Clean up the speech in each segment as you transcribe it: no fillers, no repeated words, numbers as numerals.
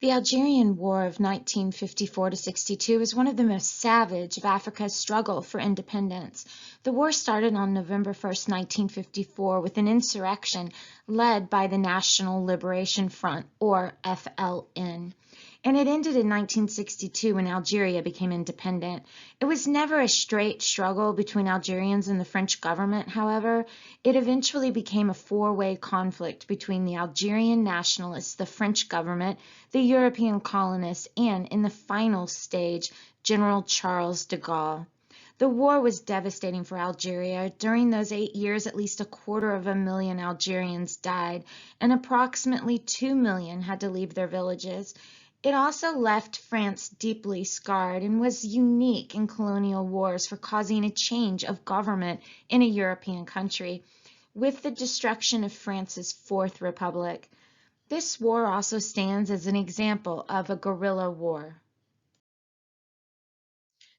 The Algerian War of 1954 to 62 is one of the most savage of Africa's struggle for independence. The war started on November 1st, 1954, with an insurrection led by the National Liberation Front, or FLN. And it ended in 1962 when Algeria became independent. It was never a straight struggle between Algerians and the French government, however. It eventually became a four-way conflict between the Algerian nationalists, the French government, the European colonists, and, in the final stage, General Charles de Gaulle. The war was devastating for Algeria. During those 8 years, at least 250,000 Algerians died, and approximately 2 million had to leave their villages. It also left France deeply scarred and was unique in colonial wars for causing a change of government in a European country, with the destruction of France's Fourth Republic. This war also stands as an example of a guerrilla war.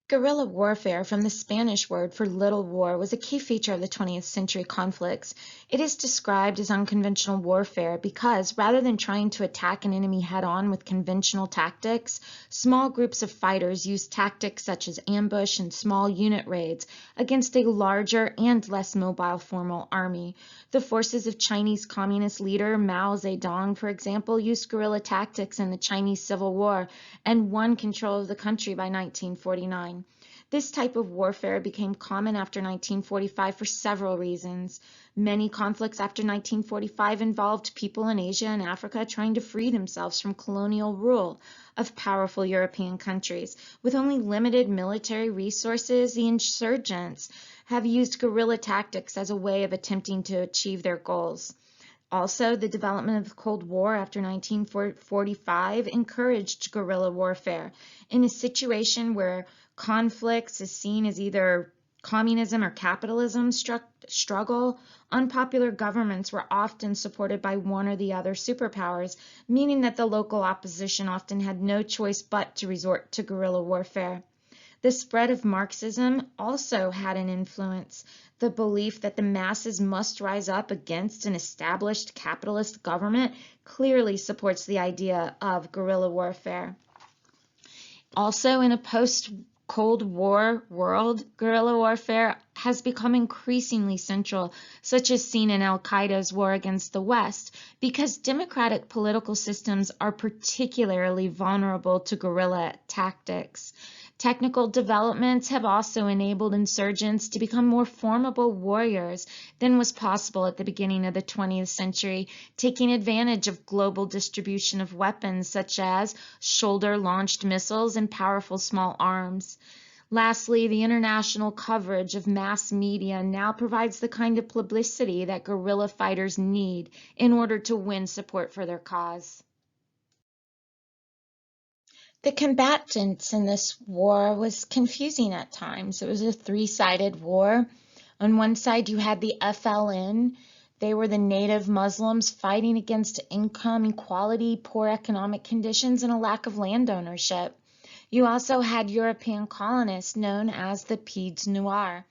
Guerrilla warfare, from the Spanish word for little war, was a key feature of the 20th century conflicts. It is described as unconventional warfare because, rather than trying to attack an enemy head-on with conventional tactics, small groups of fighters used tactics such as ambush and small unit raids against a larger and less mobile formal army. The forces of Chinese Communist leader Mao Zedong, for example, used guerrilla tactics in the Chinese Civil War and won control of the country by 1949. This type of warfare became common after 1945 for several reasons. Many conflicts after 1945 involved people in Asia and Africa trying to free themselves from colonial rule of powerful European countries. With only limited military resources, the insurgents have used guerrilla tactics as a way of attempting to achieve their goals. Also, the development of the Cold War after 1945 encouraged guerrilla warfare. In a situation where conflicts is seen as either communism or capitalism struggle, unpopular governments were often supported by one or the other superpowers, meaning that the local opposition often had no choice but to resort to guerrilla warfare. The spread of Marxism also had an influence. The belief that the masses must rise up against an established capitalist government clearly supports the idea of guerrilla warfare. Also, in a post-Cold War world, guerrilla warfare has become increasingly central, such as seen in Al-Qaeda's war against the West, because democratic political systems are particularly vulnerable to guerrilla tactics. Technical developments have also enabled insurgents to become more formidable warriors than was possible at the beginning of the 20th century, taking advantage of global distribution of weapons such as shoulder-launched missiles and powerful small arms. Lastly, the international coverage of mass media now provides the kind of publicity that guerrilla fighters need in order to win support for their cause. The combatants in this war was confusing at times. It was a three-sided war. On one side, you had the FLN. They were the native Muslims fighting against income inequality, poor economic conditions, and a lack of land ownership. You also had European colonists known as the Pieds Noirs.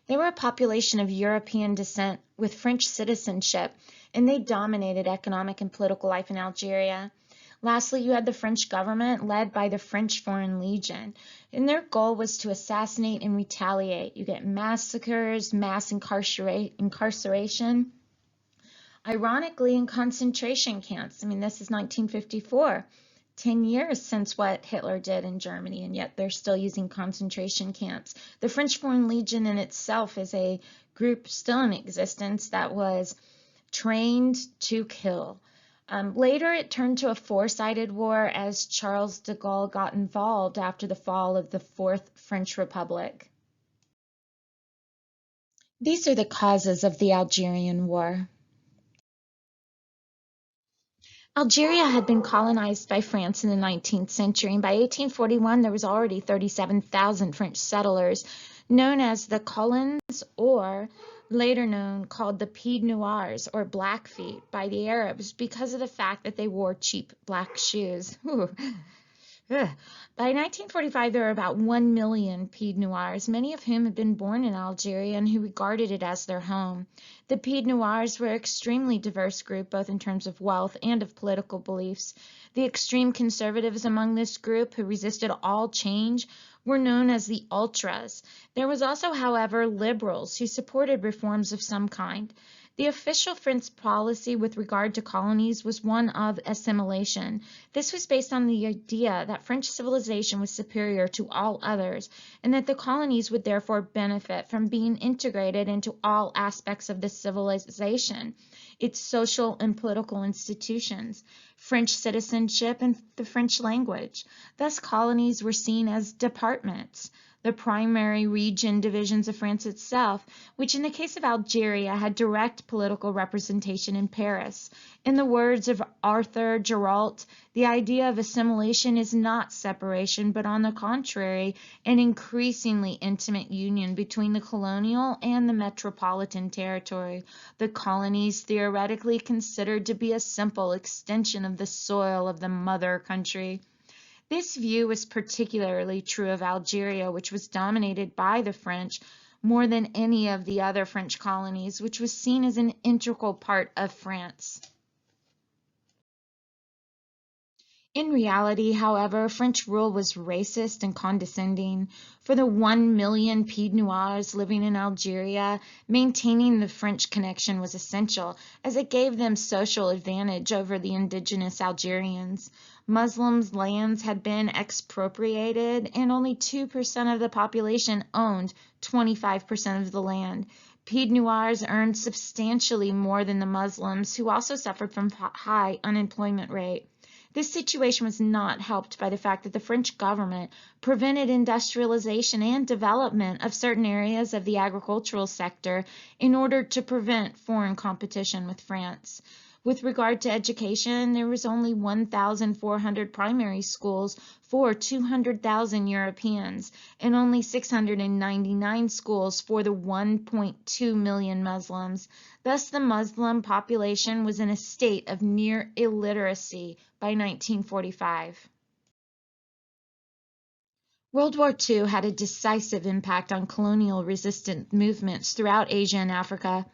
They were a population of European descent with French citizenship, and they dominated economic and political life in Algeria. Lastly, you had the French government led by the French Foreign Legion, and their goal was to assassinate and retaliate. You get massacres, mass incarceration, ironically in concentration camps. This is 1954, 10 years since what Hitler did in Germany, and yet they're still using concentration camps. The French Foreign Legion in itself is a group still in existence that was trained to kill. Later, it turned to a four-sided war as Charles de Gaulle got involved after the fall of the Fourth French Republic. These are the causes of the Algerian War. Algeria had been colonized by France in the 19th century, and by 1841 there was already 37,000 French settlers, known as the colons, or later called the Pieds Noirs, or Blackfeet, by the Arabs because of the fact that they wore cheap black shoes. By 1945, there were about 1 million Pieds Noirs, many of whom had been born in Algeria and who regarded it as their home. The Pieds Noirs were an extremely diverse group, both in terms of wealth and of political beliefs. The extreme conservatives among this group, who resisted all change, were known as the ultras. There was also, however, liberals who supported reforms of some kind. The official French policy with regard to colonies was one of assimilation. This was based on the idea that French civilization was superior to all others, and that the colonies would therefore benefit from being integrated into all aspects of this civilization, its social and political institutions, French citizenship, and the French language. Thus, colonies were seen as departments, the primary region divisions of France itself, which in the case of Algeria had direct political representation in Paris. In the words of Arthur Girault, the idea of assimilation is not separation, but on the contrary, an increasingly intimate union between the colonial and the metropolitan territory, the colonies theoretically considered to be a simple extension of the soil of the mother country. This view was particularly true of Algeria, which was dominated by the French more than any of the other French colonies, which was seen as an integral part of France. In reality, however, French rule was racist and condescending. For the 1 million Pied Noirs living in Algeria, maintaining the French connection was essential, as it gave them social advantage over the indigenous Algerians. Muslims' lands had been expropriated, and only 2% of the population owned 25% of the land. Pied Noirs earned substantially more than the Muslims, who also suffered from high unemployment rate. This situation was not helped by the fact that the French government prevented industrialization and development of certain areas of the agricultural sector in order to prevent foreign competition with France. With regard to education, there was only 1,400 primary schools for 200,000 Europeans, and only 699 schools for the 1.2 million Muslims. Thus, the Muslim population was in a state of near illiteracy by 1945. World War II had a decisive impact on colonial resistance movements throughout Asia and Africa.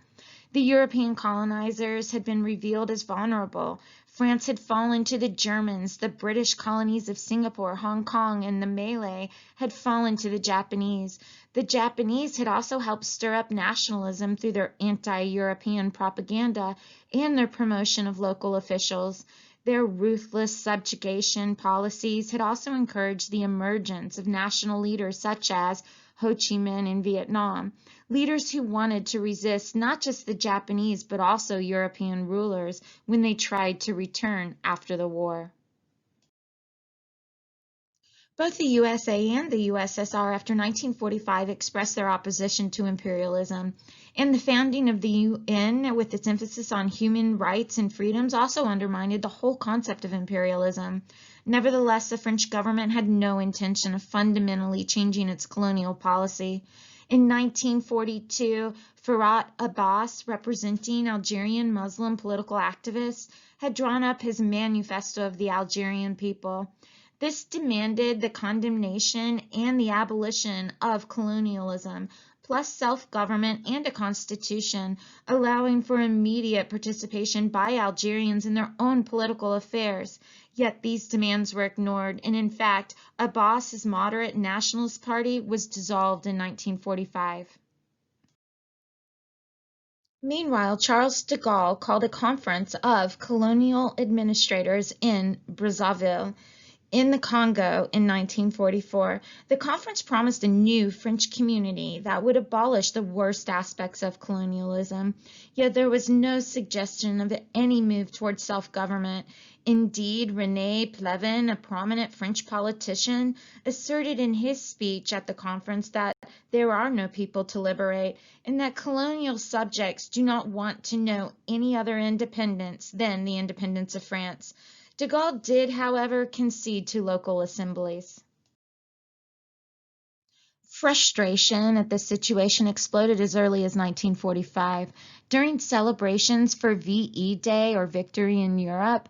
The European colonizers had been revealed as vulnerable. France had fallen to the Germans, the British colonies of Singapore, Hong Kong, and the Malay had fallen to the Japanese. The Japanese had also helped stir up nationalism through their anti-European propaganda and their promotion of local officials. Their ruthless subjugation policies had also encouraged the emergence of national leaders such as Ho Chi Minh in Vietnam, leaders who wanted to resist not just the Japanese but also European rulers when they tried to return after the war. Both the USA and the USSR after 1945 expressed their opposition to imperialism, and the founding of the UN with its emphasis on human rights and freedoms also undermined the whole concept of imperialism. Nevertheless, the French government had no intention of fundamentally changing its colonial policy. In 1942, Farhat Abbas, representing Algerian Muslim political activists, had drawn up his Manifesto of the Algerian People. This demanded the condemnation and the abolition of colonialism, plus self-government and a constitution, allowing for immediate participation by Algerians in their own political affairs. Yet these demands were ignored, and in fact, Abbas's moderate nationalist party was dissolved in 1945. Meanwhile, Charles de Gaulle called a conference of colonial administrators in Brazzaville, in the Congo in 1944. The conference promised a new French community that would abolish the worst aspects of colonialism, yet there was no suggestion of any move towards self-government. Indeed, René Pleven, a prominent French politician, asserted in his speech at the conference that there are no people to liberate, and that colonial subjects do not want to know any other independence than the independence of France. De Gaulle did, however, concede to local assemblies. Frustration at this situation exploded as early as 1945. During celebrations for VE Day, or Victory in Europe,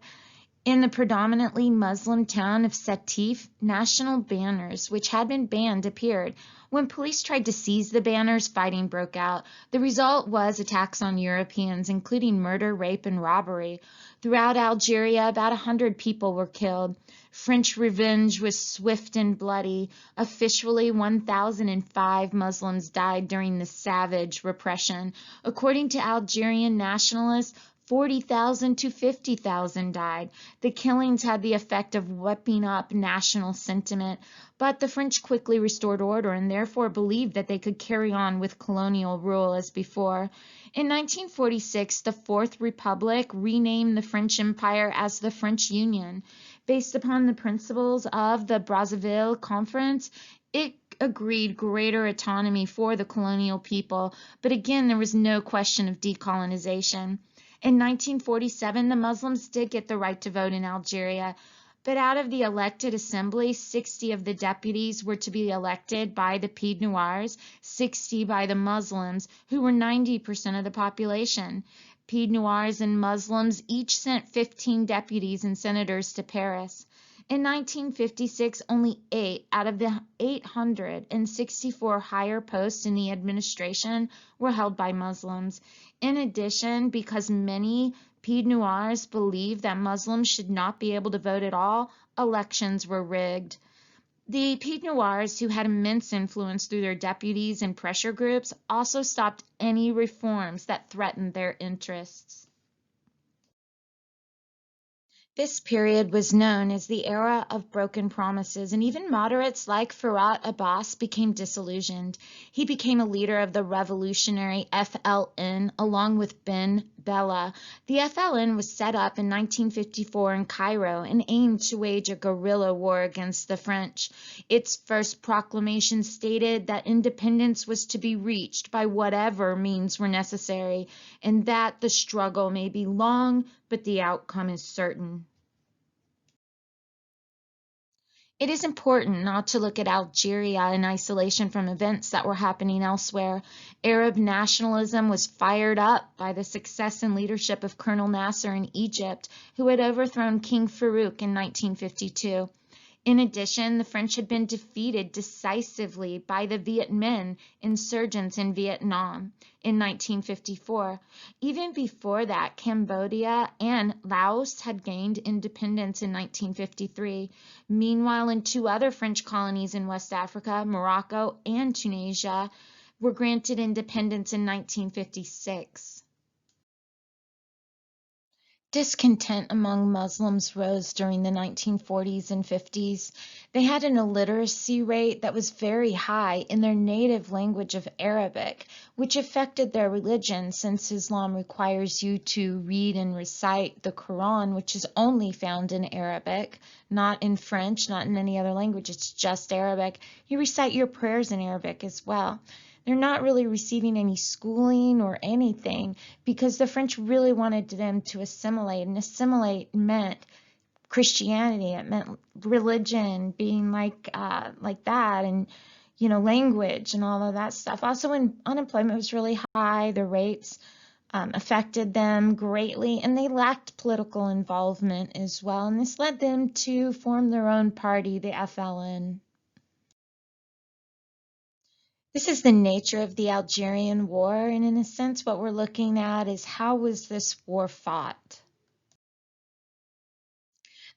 In the predominantly Muslim town of Sétif, national banners, which had been banned, appeared. When police tried to seize the banners, fighting broke out. The result was attacks on Europeans, including murder, rape, and robbery. Throughout Algeria, about 100 people were killed. French revenge was swift and bloody. Officially, 1,005 Muslims died during the savage repression. According to Algerian nationalists, 40,000 to 50,000 died. The killings had the effect of whipping up national sentiment, but the French quickly restored order and therefore believed that they could carry on with colonial rule as before. In 1946, the Fourth Republic renamed the French Empire as the French Union. Based upon the principles of the Brazzaville Conference, it agreed greater autonomy for the colonial people, but again, there was no question of decolonization. In 1947, the Muslims did get the right to vote in Algeria, but out of the elected assembly, 60 of the deputies were to be elected by the Pied Noirs, 60 by the Muslims, who were 90% of the population. Pied Noirs and Muslims each sent 15 deputies and senators to Paris. In 1956, only 8 out of the 864 higher posts in the administration were held by Muslims. In addition, because many Pied Noirs believed that Muslims should not be able to vote at all, elections were rigged. The Pied Noirs, who had immense influence through their deputies and pressure groups, also stopped any reforms that threatened their interests. This period was known as the era of broken promises, and even moderates like Farhat Abbas became disillusioned. He became a leader of the revolutionary FLN along with Ben Bella. The FLN was set up in 1954 in Cairo and aimed to wage a guerrilla war against the French. Its first proclamation stated that independence was to be reached by whatever means were necessary, and that the struggle may be long, but the outcome is certain. It is important not to look at Algeria in isolation from events that were happening elsewhere. Arab nationalism was fired up by the success and leadership of Colonel Nasser in Egypt, who had overthrown King Farouk in 1952. In addition, the French had been defeated decisively by the Viet Minh insurgents in Vietnam in 1954. Even before that, Cambodia and Laos had gained independence in 1953. Meanwhile, in 2 other French colonies in West Africa, Morocco and Tunisia, were granted independence in 1956. Discontent among Muslims rose during the 1940s and 50s. They had an illiteracy rate that was very high in their native language of Arabic, which affected their religion since Islam requires you to read and recite the Quran, which is only found in Arabic, not in French, not in any other language. It's just Arabic. You recite your prayers in Arabic as well. They're not really receiving any schooling or anything because the French really wanted them to assimilate, and assimilate meant Christianity. It meant religion being like that, and language and all of that stuff. Also, when unemployment was really high, the rates affected them greatly, and they lacked political involvement as well. And this led them to form their own party, the FLN. This is the nature of the Algerian War, and in a sense what we're looking at is how was this war fought?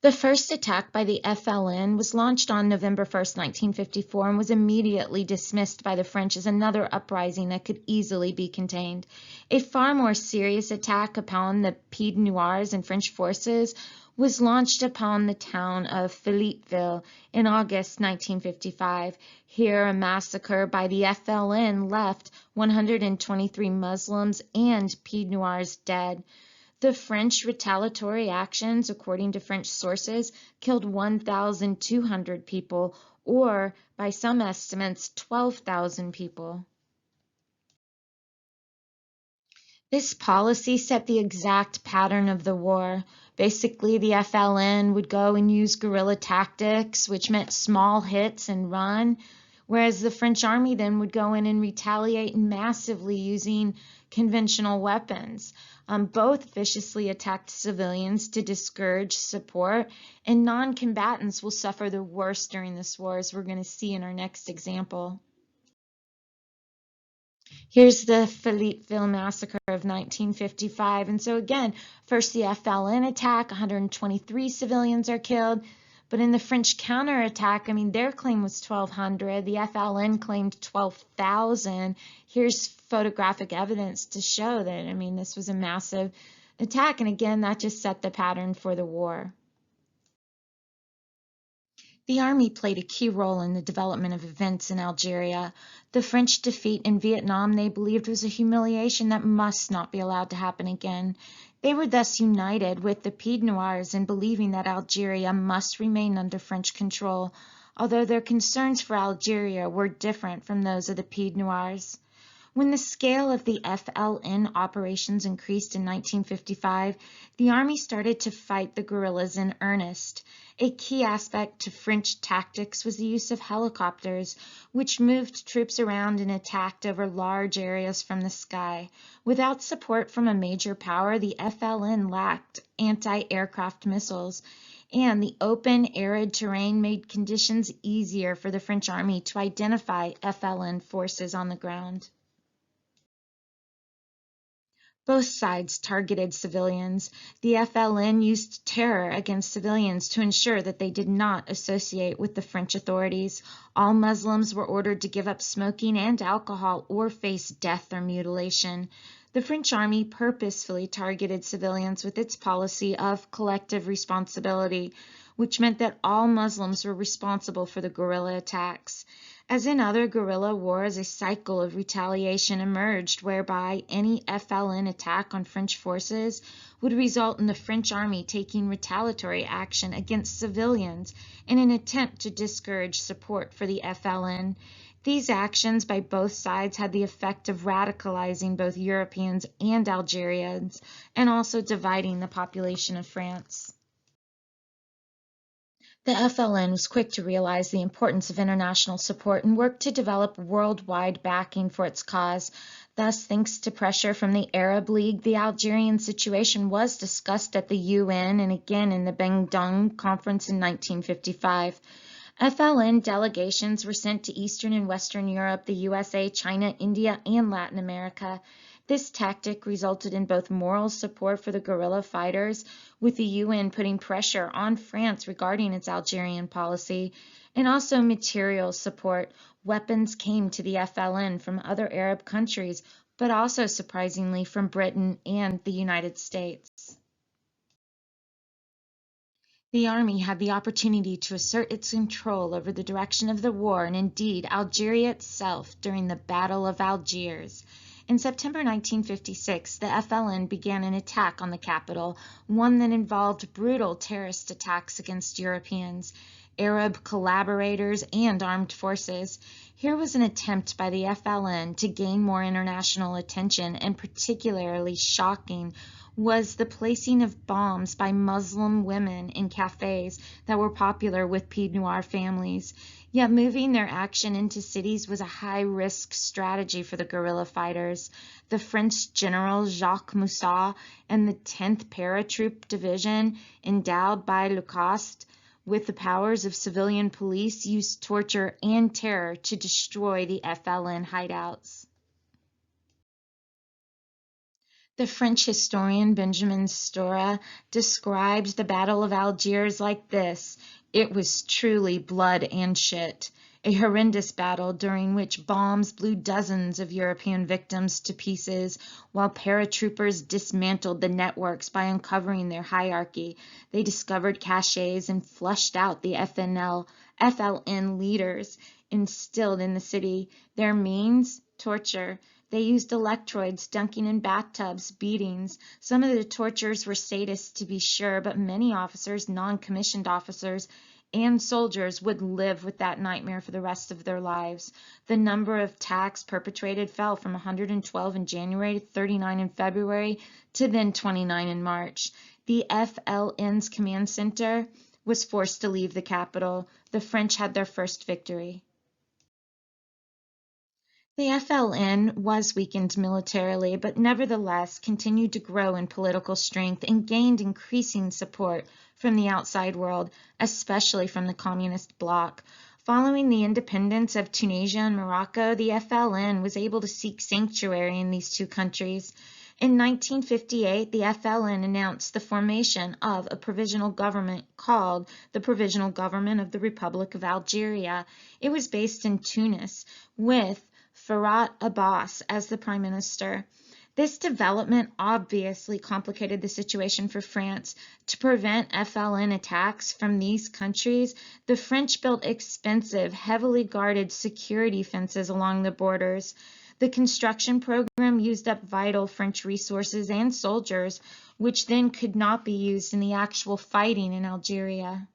The first attack by the FLN was launched on November 1st, 1954, and was immediately dismissed by the French as another uprising that could easily be contained. A far more serious attack upon the Pied Noirs and French forces was launched upon the town of Philippeville in August 1955. Here, a massacre by the FLN left 123 Muslims and Pied Noirs dead. The French retaliatory actions, according to French sources, killed 1,200 people, or, by some estimates, 12,000 people. This policy set the exact pattern of the war. Basically, the FLN would go and use guerrilla tactics, which meant small hits and run, whereas the French army then would go in and retaliate massively using conventional weapons. Both viciously attacked civilians to discourage support, and non-combatants will suffer the worst during this war, as we're going to see in our next example. Here's the Philippeville massacre of 1955. And so again, first the FLN attack, 123 civilians are killed. But in the French counterattack, I mean, their claim was 1,200. The FLN claimed 12,000. Here's photographic evidence to show that, I mean, this was a massive attack. And again, that just set the pattern for the war. The army played a key role in the development of events in Algeria. The French defeat in Vietnam they believed was a humiliation that must not be allowed to happen again. They were thus united with the Pied Noirs in believing that Algeria must remain under French control, although their concerns for Algeria were different from those of the Pied Noirs. When the scale of the FLN operations increased in 1955, the army started to fight the guerrillas in earnest. A key aspect to French tactics was the use of helicopters, which moved troops around and attacked over large areas from the sky. Without support from a major power, the FLN lacked anti-aircraft missiles, and the open, arid terrain made conditions easier for the French army to identify FLN forces on the ground. Both sides targeted civilians. The FLN used terror against civilians to ensure that they did not associate with the French authorities. All Muslims were ordered to give up smoking and alcohol or face death or mutilation. The French army purposefully targeted civilians with its policy of collective responsibility, which meant that all Muslims were responsible for the guerrilla attacks. As in other guerrilla wars, a cycle of retaliation emerged whereby any FLN attack on French forces would result in the French army taking retaliatory action against civilians in an attempt to discourage support for the FLN. These actions by both sides had the effect of radicalizing both Europeans and Algerians, and also dividing the population of France. The FLN was quick to realize the importance of international support and worked to develop worldwide backing for its cause. Thus, thanks to pressure from the Arab League, the Algerian situation was discussed at the UN and again in the Bandung Conference in 1955. FLN delegations were sent to Eastern and Western Europe, the USA, China, India, and Latin America. This tactic resulted in both moral support for the guerrilla fighters, with the UN putting pressure on France regarding its Algerian policy, and also material support. Weapons came to the FLN from other Arab countries, but also surprisingly from Britain and the United States. The army had the opportunity to assert its control over the direction of the war, and indeed Algeria itself, during the Battle of Algiers. In September 1956, the FLN began an attack on the capital, one that involved brutal terrorist attacks against Europeans, Arab collaborators, and armed forces. Here was an attempt by the FLN to gain more international attention, and particularly shocking was the placing of bombs by Muslim women in cafes that were popular with Pied Noir families. Yet moving their action into cities was a high-risk strategy for the guerrilla fighters. The French general Jacques Moussac and the 10th Paratroop Division, endowed by Lacoste with the powers of civilian police, used torture and terror to destroy the FLN hideouts. The French historian Benjamin Stora described the Battle of Algiers like this: "It was truly blood and shit. A horrendous battle during which bombs blew dozens of European victims to pieces, while paratroopers dismantled the networks by uncovering their hierarchy. They discovered caches and flushed out the FLN leaders instilled in the city. Their means? Torture. They used electrodes, dunking in bathtubs, beatings. Some of the tortures were sadists, to be sure, but many officers, non-commissioned officers, and soldiers would live with that nightmare for the rest of their lives. The number of attacks perpetrated fell from 112 in January to 39 in February to then 29 in March. The FLN's command center was forced to leave the capital. The French had their first victory." The FLN was weakened militarily, but nevertheless continued to grow in political strength and gained increasing support from the outside world, especially from the communist bloc. Following the independence of Tunisia and Morocco, the FLN was able to seek sanctuary in these two countries. In 1958, the FLN announced the formation of a provisional government called the Provisional Government of the Republic of Algeria. It was based in Tunis, with Farhat Abbas as the prime minister. This development obviously complicated the situation for France. To prevent FLN attacks from these countries, the French built expensive, heavily guarded security fences along the borders. The construction program used up vital French resources and soldiers, which then could not be used in the actual fighting in Algeria.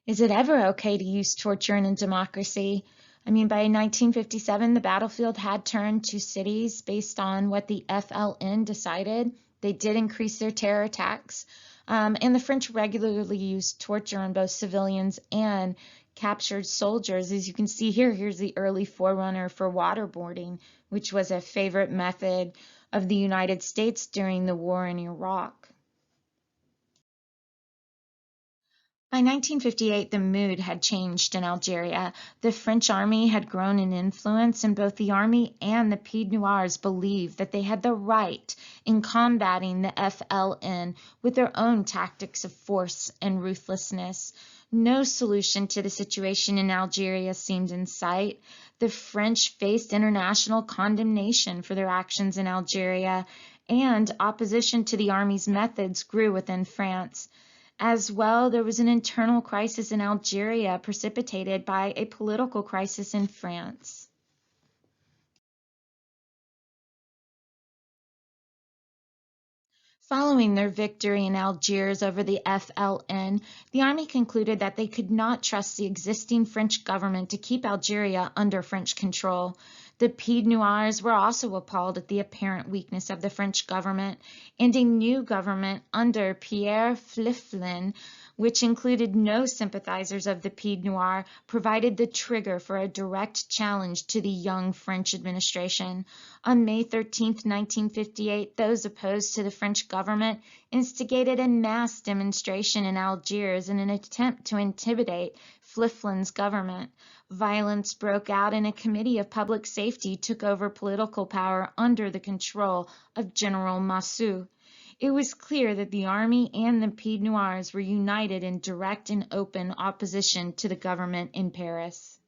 Is it ever okay to use torture in a democracy? By 1957, the battlefield had turned to cities based on what the FLN decided. They did increase their terror attacks, and the French regularly used torture on both civilians and captured soldiers. As you can see here, here's the early forerunner for waterboarding, which was a favorite method of the United States during the war in Iraq. By 1958, the mood had changed in Algeria. The French army had grown in influence, and both the army and the Pied Noirs believed that they had the right in combating the FLN with their own tactics of force and ruthlessness. No solution to the situation in Algeria seemed in sight. The French faced international condemnation for their actions in Algeria, and opposition to the army's methods grew within France. As well, there was an internal crisis in Algeria precipitated by a political crisis in France. Following their victory in Algiers over the FLN, the army concluded that they could not trust the existing French government to keep Algeria under French control. The Pied Noirs were also appalled at the apparent weakness of the French government, and a new government under Pierre Philippeville, which included no sympathizers of the Pied Noir, provided the trigger for a direct challenge to the young French administration. On May 13, 1958, those opposed to the French government instigated a mass demonstration in Algiers in an attempt to intimidate Philippeville's government. Violence broke out and a committee of public safety took over political power under the control of General Massou. It was clear that the army and the Pied Noirs were united in direct and open opposition to the government in Paris.